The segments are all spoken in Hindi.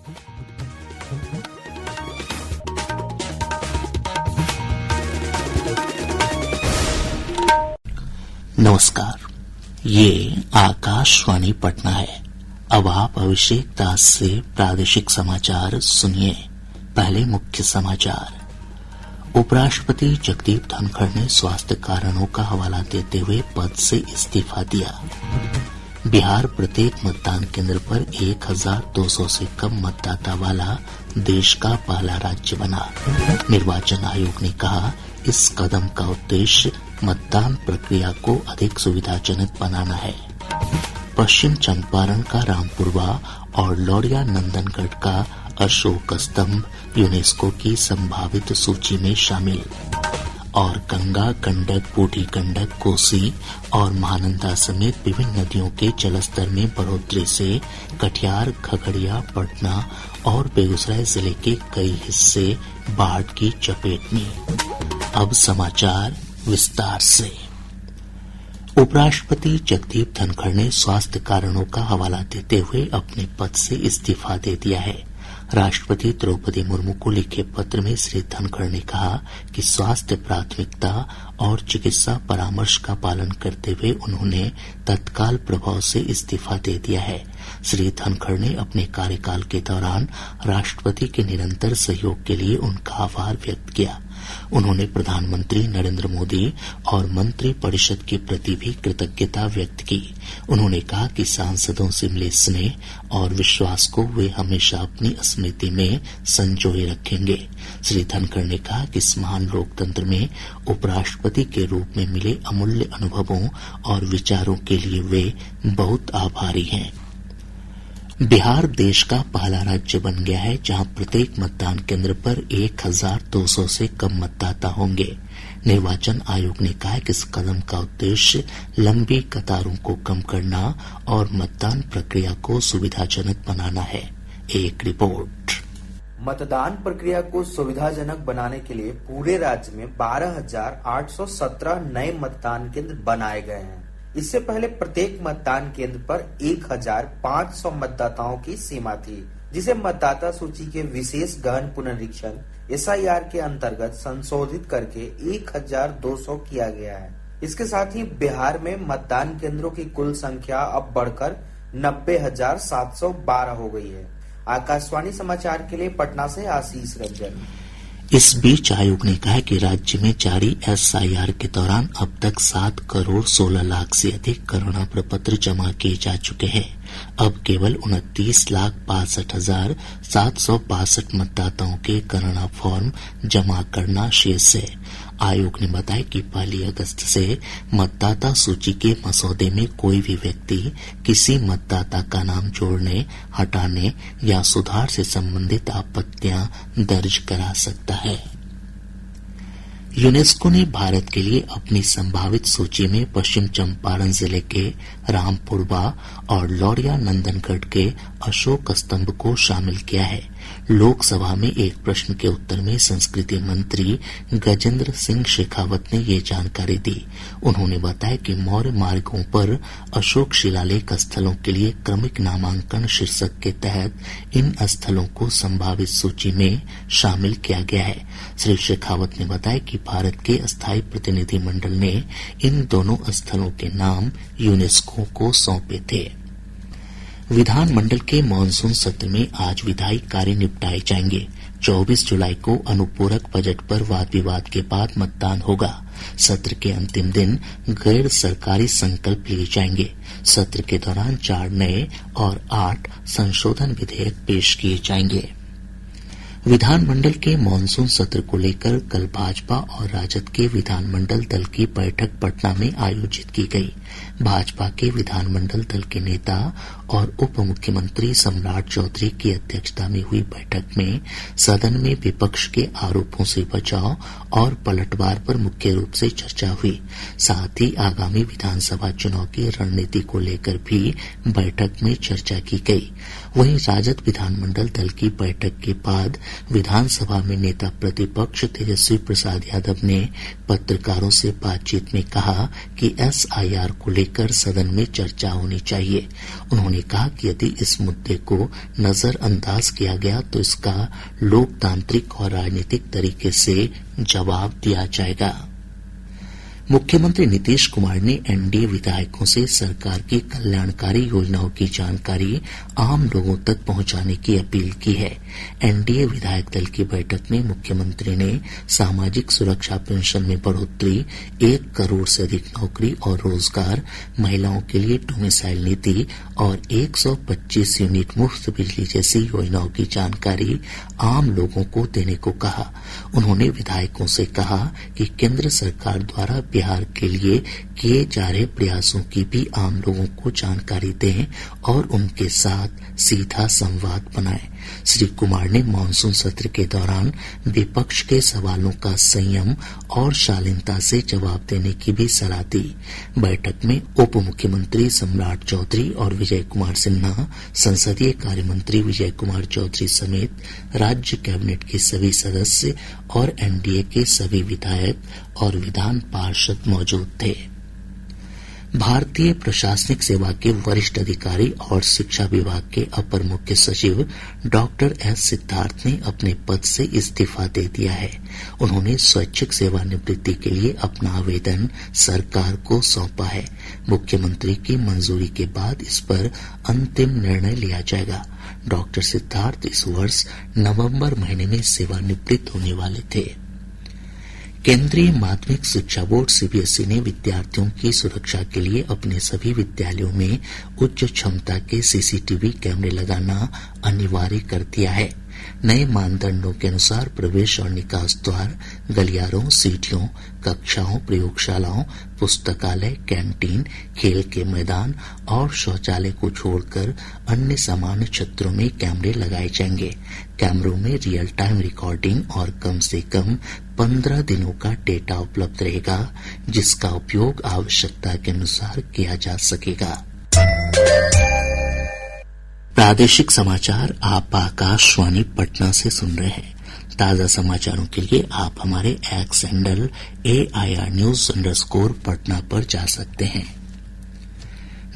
नमस्कार, ये आकाशवाणी पटना है। अब आप अभिषेक दास से प्रादेशिक समाचार सुनिए। पहले मुख्य समाचार। उपराष्ट्रपति जगदीप धनखड़ ने स्वास्थ्य कारणों का हवाला देते हुए पद से इस्तीफा दिया। बिहार प्रत्येक मतदान केंद्र पर 1200 से कम मतदाता वाला देश का पहला राज्य बना। निर्वाचन आयोग ने कहा, इस कदम का उद्देश्य मतदान प्रक्रिया को अधिक सुविधाजनक बनाना है। पश्चिम चंपारण का रामपुरवा और लौरिया नंदनगढ़ का अशोक स्तंभ यूनेस्को की संभावित सूची में शामिल। और गंगा, गंडक, बूढ़ी गंडक, कोसी और महानंदा समेत विभिन्न नदियों के जलस्तर में बढ़ोतरी से कटिहार, खगड़िया, पटना और बेगूसराय जिले के कई हिस्से बाढ़ की चपेट में। अब समाचार विस्तार से। उपराष्ट्रपति जगदीप धनखड़ ने स्वास्थ्य कारणों का हवाला देते हुए अपने पद से इस्तीफा दे दिया है। राष्ट्रपति द्रौपदी मुर्मू को लिखे पत्र में श्री धनखड़ ने कहा कि स्वास्थ्य प्राथमिकता और चिकित्सा परामर्श का पालन करते हुए उन्होंने तत्काल प्रभाव से इस्तीफा दे दिया है। श्री धनखड़ ने अपने कार्यकाल के दौरान राष्ट्रपति के निरंतर सहयोग के लिए उनका आभार व्यक्त किया। उन्होंने प्रधानमंत्री नरेंद्र मोदी और मंत्री परिषद के प्रति भी कृतज्ञता व्यक्त की। उन्होंने कहा कि सांसदों से मिले स्नेह और विश्वास को वे हमेशा अपनी स्मृति में संजोए रखेंगे। श्री धनखड़ ने कहा कि इस महान लोकतंत्र में उपराष्ट्रपति के रूप में मिले अमूल्य अनुभवों और विचारों के लिए वे बहुत आभारी हैं। बिहार देश का पहला राज्य बन गया है जहां प्रत्येक मतदान केंद्र पर 1200 से कम मतदाता होंगे। निर्वाचन आयोग ने कहा है कि इस कदम का उद्देश्य लंबी कतारों को कम करना और मतदान प्रक्रिया को सुविधाजनक बनाना है। एक रिपोर्ट। मतदान प्रक्रिया को सुविधाजनक बनाने के लिए पूरे राज्य में 12,817 नए मतदान केंद्र बनाए गए हैं। इससे पहले प्रत्येक मतदान केंद्र पर 1,500 मतदाताओं की सीमा थी, जिसे मतदाता सूची के विशेष गहन पुनरीक्षण SIR के अंतर्गत संशोधित करके 1,200 किया गया है। इसके साथ ही बिहार में मतदान केंद्रों की कुल संख्या अब बढ़कर 90,712 हो गई है। आकाशवाणी समाचार के लिए पटना से आशीष रंजन। इस बीच आयोग ने कहा कि राज्य में जारी SIR के दौरान अब तक 7 करोड़ 16 लाख से अधिक करुणा प्रपत्र जमा किए जा चुके हैं। अब केवल 29,62,762 मतदाताओं के करुणा फॉर्म जमा करना शेष है। आयोग ने बताया कि 1 अगस्त से मतदाता सूची के मसौदे में कोई भी व्यक्ति किसी मतदाता का नाम जोड़ने, हटाने या सुधार से संबंधित आपत्तियां दर्ज करा सकता है। यूनेस्को ने भारत के लिए अपनी संभावित सूची में पश्चिम चंपारण जिले के रामपुरवा और लौरिया नंदनगढ़ के अशोक स्तंभ को शामिल किया है। लोकसभा में एक प्रश्न के उत्तर में संस्कृति मंत्री गजेंद्र सिंह शेखावत ने ये जानकारी दी। उन्होंने बताया कि मौर्य मार्गों पर अशोक शिलालेख स्थलों के लिए क्रमिक नामांकन शीर्षक के तहत इन स्थलों को संभावित सूची में शामिल किया गया है। श्री शेखावत ने बताया कि भारत के स्थायी प्रतिनिधिमंडल ने इन दोनों स्थलों के नाम यूनेस्को को सौंपे थे। विधानमंडल के मानसून सत्र में आज विधायी कार्य निपटाए जाएंगे। 24 जुलाई को अनुपूरक बजट पर वाद विवाद के बाद मतदान होगा। सत्र के अंतिम दिन गैर सरकारी संकल्प लिए जाएंगे। सत्र के दौरान 4 नए और 8 संशोधन विधेयक पेश किए जाएंगे। विधानमंडल के मानसून सत्र को लेकर कल भाजपा और राजद के विधानमंडल दल की बैठक पटना में आयोजित की गई। भाजपा के विधानमंडल दल के नेता और उप मुख्यमंत्री सम्राट चौधरी की अध्यक्षता में हुई बैठक में सदन में विपक्ष के आरोपों से बचाव और पलटवार पर मुख्य रूप से चर्चा हुई। साथ ही आगामी विधानसभा चुनाव की रणनीति को लेकर भी बैठक में चर्चा की गई। वहीं राजद विधानमंडल दल की बैठक के बाद विधानसभा में नेता प्रतिपक्ष तेजस्वी प्रसाद यादव ने पत्रकारों से बातचीत में कहा कि एसआईआर को लेकर सदन में चर्चा होनी चाहिए। उन्होंने कहा कि यदि इस मुद्दे को नजरअंदाज किया गया तो इसका लोकतांत्रिक और राजनीतिक तरीके से जवाब दिया जाएगा। मुख्यमंत्री नीतीश कुमार ने एनडीए विधायकों से सरकार की कल्याणकारी योजनाओं की जानकारी आम लोगों तक पहुंचाने की अपील की है। एनडीए विधायक दल की बैठक में मुख्यमंत्री ने सामाजिक सुरक्षा पेंशन में बढ़ोतरी, 1 करोड़ से अधिक नौकरी और रोजगार, महिलाओं के लिए डोमिसाइल नीति और 125 यूनिट मुफ्त बिजली जैसी योजनाओं की जानकारी आम लोगों को देने को कहा। उन्होंने विधायकों से कहा कि केंद्र सरकार द्वारा बिहार के लिए किए जा रहे प्रयासों की भी आम लोगों को जानकारी दें और उनके साथ सीधा संवाद बनाएं। श्री कुमार ने मानसून सत्र के दौरान विपक्ष के सवालों का संयम और शालीनता से जवाब देने की भी सलाह दी। बैठक में उप मुख्यमंत्री सम्राट चौधरी और विजय कुमार सिन्हा, संसदीय कार्य मंत्री विजय कुमार चौधरी समेत राज्य कैबिनेट के सभी सदस्य और एनडीए के सभी विधायक और विधान पार्षद मौजूद थे। भारतीय प्रशासनिक सेवा के वरिष्ठ अधिकारी और शिक्षा विभाग के अपर मुख्य सचिव डॉक्टर एस सिद्धार्थ ने अपने पद से इस्तीफा दे दिया है। उन्होंने स्वैच्छिक सेवानिवृत्ति के लिए अपना आवेदन सरकार को सौंपा है। मुख्यमंत्री की मंजूरी के बाद इस पर अंतिम निर्णय लिया जाएगा। डॉक्टर सिद्धार्थ इस वर्ष नवंबर महीने में सेवानिवृत्त होने वाले थे। केंद्रीय माध्यमिक शिक्षा बोर्ड सीबीएसई ने विद्यार्थियों की सुरक्षा के लिए अपने सभी विद्यालयों में उच्च क्षमता के सीसीटीवी कैमरे लगाना अनिवार्य कर दिया है। नए मानदंडों के अनुसार प्रवेश और निकास द्वार, गलियारों, सीढ़ियों, कक्षाओं, प्रयोगशालाओं, पुस्तकालय, कैंटीन, खेल के मैदान और शौचालय को छोड़कर अन्य सामान्य क्षेत्रों में कैमरे लगाए जाएंगे। कैमरों में रियल टाइम रिकॉर्डिंग और कम से कम 15 दिनों का डेटा उपलब्ध रहेगा, जिसका उपयोग आवश्यकता के अनुसार किया जा सकेगा। प्रादेशिक समाचार आप आकाशवाणी पटना से सुन रहे हैं। ताजा समाचारों के लिए आप हमारे एक्स हैंडल AIR_News_पटना पर जा सकते हैं।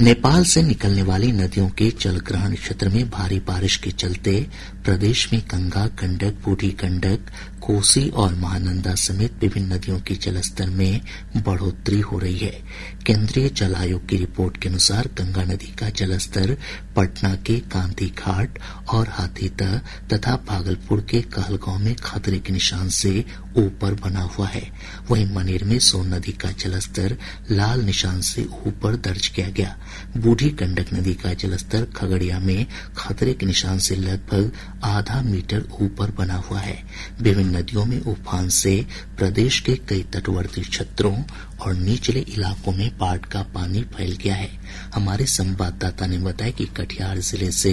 नेपाल से निकलने वाली नदियों के जलग्रहण क्षेत्र में भारी बारिश के चलते प्रदेश में गंगा, गंडक, बूढ़ी गंडक, कोसी और महानंदा समेत विभिन्न नदियों के जलस्तर में बढ़ोतरी हो रही है। केंद्रीय जल आयोग की रिपोर्ट के अनुसार गंगा नदी का जलस्तर पटना के गांधी घाट और हाथीदह तथा भागलपुर के कहलगांव में खतरे के निशान से ऊपर बना हुआ है। वहीं मनेर में सोन नदी का जलस्तर लाल निशान से ऊपर दर्ज किया गया। बूढ़ी गंडक नदी का जलस्तर खगड़िया में खतरे के निशान से लगभग आधा मीटर ऊपर बना हुआ है। विभिन्न नदियों में उफान से प्रदेश के कई तटवर्ती क्षेत्रों और निचले इलाकों में बाढ़ का पानी फैल गया है। हमारे संवाददाता ने बताया कि कटिहार जिले से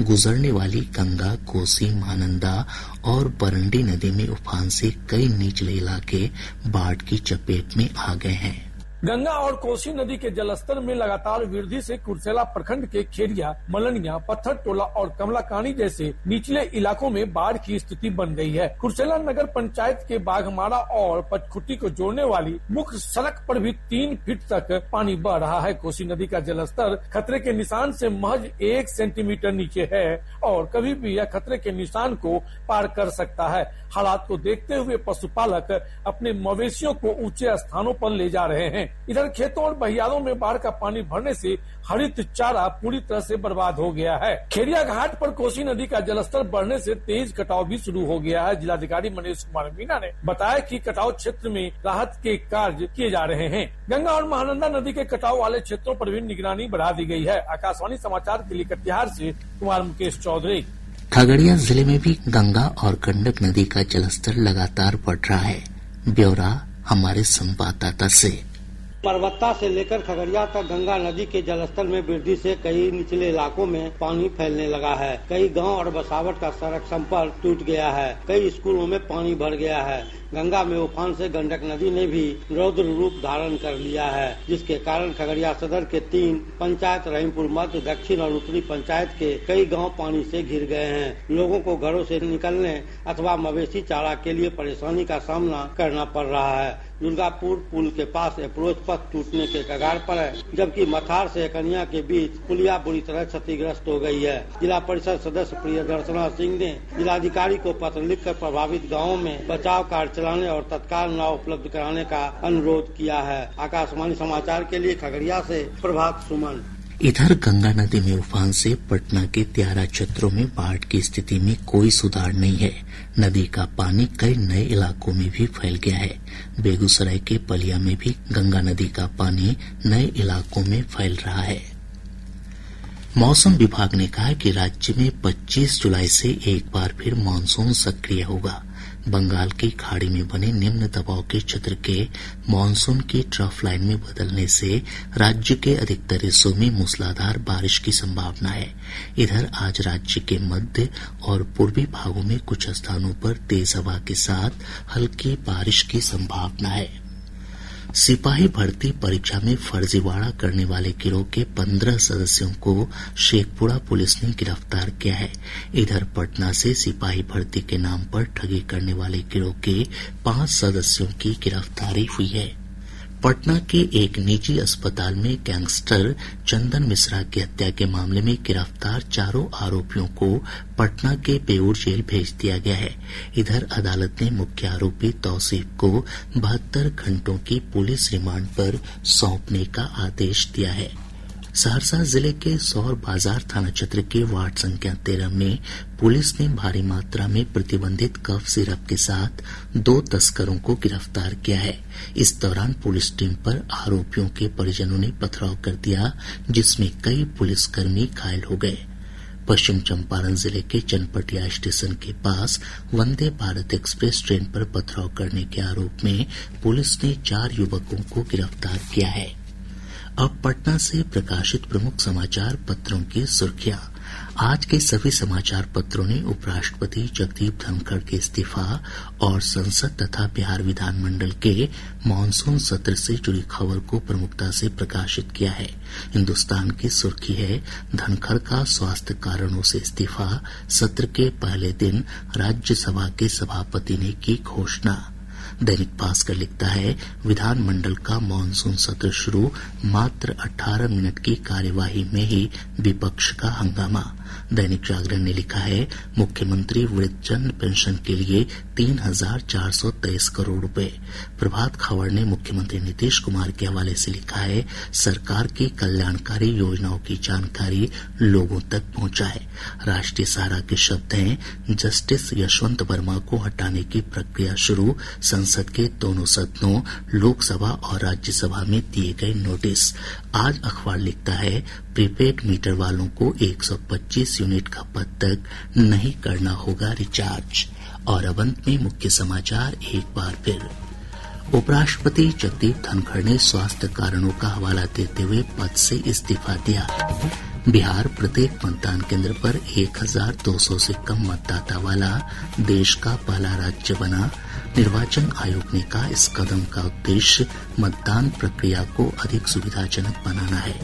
गुजरने वाली गंगा, कोसी, महानंदा और बरंडी नदी में उफान से कई निचले इलाके बाढ़ की चपेट में आ गए हैं। गंगा और कोसी नदी के जलस्तर में लगातार वृद्धि से कुर्सेला प्रखंड के खेरिया, मलनिया, पत्थर टोला और कमलाकानी जैसे निचले इलाकों में बाढ़ की स्थिति बन गई है। कुर्सेला नगर पंचायत के बाघमारा और पचखुट्टी को जोड़ने वाली मुख्य सड़क पर भी 3 फीट तक पानी बह रहा है। कोसी नदी का जलस्तर खतरे के निशान से महज 1 सेंटीमीटर नीचे है और कभी भी यह खतरे के निशान को पार कर सकता है। हालात को देखते हुए पशुपालक अपने मवेशियों को ऊंचे स्थानों पर ले जा रहे हैं। इधर खेतों और बहियारों में बाढ़ का पानी भरने से हरित चारा पूरी तरह से बर्बाद हो गया है। खेरिया घाट पर कोसी नदी का जलस्तर बढ़ने से तेज कटाव भी शुरू हो गया है। जिलाधिकारी मनीष कुमार मीणा ने बताया कि कटाव क्षेत्र में राहत के कार्य किए जा रहे हैं। गंगा और महानंदा नदी के कटाव वाले क्षेत्रों पर भी निगरानी बढ़ा दी गई है। आकाशवाणी समाचार के लिए कटिहार से कुमार मुकेश चौधरी। खगड़िया जिले में भी गंगा और गंडक नदी का जलस्तर लगातार बढ़ रहा है। ब्यौरा हमारे संवाददाता से। परबत्ता से लेकर खगड़िया तक गंगा नदी के जलस्तर में वृद्धि से कई निचले इलाकों में पानी फैलने लगा है। कई गांव और बसावट का सड़क संपर्क टूट गया है। कई स्कूलों में पानी भर गया है। गंगा में उफान से गंडक नदी ने भी रौद्र रूप धारण कर लिया है, जिसके कारण खगड़िया सदर के 3 पंचायत रहीमपुर मध्य, दक्षिण और उत्तरी पंचायत के कई गांव पानी से घिर गए हैं। लोगों को घरों से निकलने अथवा मवेशी चारा के लिए परेशानी का सामना करना पड़ रहा है। दुर्गापुर पुल के पास अप्रोच पथ टूटने के कगार पर है, जबकि मथार से कनिया के बीच पुलिया बुरी तरह क्षतिग्रस्त हो गई है। जिला परिषद सदस्य प्रियदर्शना सिंह ने जिलाधिकारी को पत्र लिखकर प्रभावित गाँवों में बचाव कार्य चलाने और तत्काल नाव उपलब्ध कराने का अनुरोध किया है। आकाशवाणी समाचार के लिए खगड़िया से प्रभात सुमन। इधर गंगा नदी में उफान से पटना के त्यारा क्षेत्रों में बाढ़ की स्थिति में कोई सुधार नहीं है। नदी का पानी कई नए इलाकों में भी फैल गया है। बेगूसराय के पलिया में भी गंगा नदी का पानी नए इलाकों में फैल रहा है। मौसम विभाग ने कहा है कि राज्य में 25 जुलाई से एक बार फिर मानसून सक्रिय होगा। बंगाल की खाड़ी में बने निम्न दबाव के क्षेत्र के मानसून की ट्रफ लाइन में बदलने से राज्य के अधिकतर हिस्सों में मूसलाधार बारिश की संभावना है। इधर आज राज्य के मध्य और पूर्वी भागों में कुछ स्थानों पर तेज हवा के साथ हल्की बारिश की संभावना है। सिपाही भर्ती परीक्षा में फर्जीवाड़ा करने वाले गिरोह के 15 सदस्यों को शेखपुरा पुलिस ने गिरफ्तार किया है। इधर पटना से सिपाही भर्ती के नाम पर ठगी करने वाले गिरोह के 5 सदस्यों की गिरफ्तारी हुई है। पटना के एक निजी अस्पताल में गैंगस्टर चंदन मिश्रा की हत्या के मामले में गिरफ्तार चारों आरोपियों को पटना के बेऊर जेल भेज दिया गया है। इधर अदालत ने मुख्य आरोपी तौसीफ को 72 घंटों की पुलिस रिमांड पर सौंपने का आदेश दिया है। सहरसा जिले के सौर बाजार थाना क्षेत्र के वार्ड संख्या 13 में पुलिस ने भारी मात्रा में प्रतिबंधित कफ सिरप के साथ 2 तस्करों को गिरफ्तार किया है। इस दौरान पुलिस टीम पर आरोपियों के परिजनों ने पथराव कर दिया, जिसमें कई पुलिसकर्मी घायल हो गए। पश्चिम चंपारण जिले के चनपटिया स्टेशन के पास वंदे भारत एक्सप्रेस ट्रेन पर पथराव करने के आरोप में पुलिस ने 4 युवकों को गिरफ्तार किया है। अब पटना से प्रकाशित प्रमुख समाचार पत्रों की सुर्खियां। आज के सभी समाचार पत्रों ने उपराष्ट्रपति जगदीप धनखड़ के इस्तीफा और संसद तथा बिहार विधानमंडल के मानसून सत्र से जुड़ी खबर को प्रमुखता से प्रकाशित किया है। हिन्दुस्तान की सुर्खी है, धनखड़ का स्वास्थ्य कारणों से इस्तीफा, सत्र के पहले दिन राज्यसभा के सभापति ने की घोषणा। दैनिक भास्कर लिखता है, विधानमंडल का मानसून सत्र शुरू, मात्र 18 मिनट की कार्यवाही में ही विपक्ष का हंगामा। दैनिक जागरण ने लिखा है, मुख्यमंत्री वृद्धजन पेंशन के लिए 3,423 करोड़ रुपए। प्रभात खबर ने मुख्यमंत्री नीतीश कुमार के हवाले से लिखा है, सरकार की कल्याणकारी योजनाओं की जानकारी लोगों तक पहुंचाए। राष्ट्रीय सहारा के शब्द हैं, जस्टिस यशवंत वर्मा को हटाने की प्रक्रिया शुरू, संसद के दोनों सदनों लोकसभा और राज्यसभा में दिए गए नोटिस। आज अखबार लिखता है, प्रीपेड मीटर वालों को 125 यूनिट खपत तक नहीं करना होगा रिचार्ज। और अब अंत में मुख्य समाचार एक बार फिर। उपराष्ट्रपति जगदीप धनखड़ ने स्वास्थ्य कारणों का हवाला देते हुए पद से इस्तीफा दिया। बिहार प्रत्येक मतदान केंद्र पर 1,200 से कम मतदाता वाला देश का पहला राज्य बना। निर्वाचन आयोग ने कहा, इस कदम का उद्देश्य मतदान प्रक्रिया को अधिक सुविधाजनक बनाना है।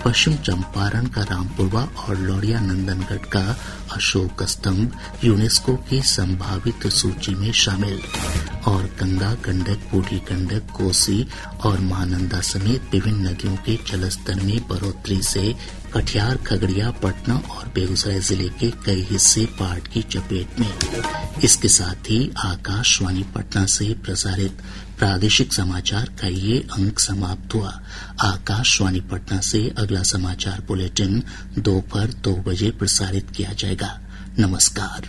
पश्चिम चंपारण का रामपुरवा और लौड़िया नंदनगढ़ का अशोक स्तंभ यूनेस्को की संभावित सूची में शामिल। और गंगा, गंडक, बूढ़ी गंडक, कोसी और महानंदा समेत विभिन्न नदियों के जलस्तर में बढ़ोतरी से कटिहार, खगड़िया, पटना और बेगूसराय जिले के कई हिस्से बाढ़ की चपेट में। इसके साथ ही आकाशवाणी पटना से प्रसारित प्रादेशिक समाचार का ये अंक समाप्त हुआ। आकाशवाणी पटना से अगला समाचार बुलेटिन दोपहर 2 बजे प्रसारित किया जाएगा। नमस्कार।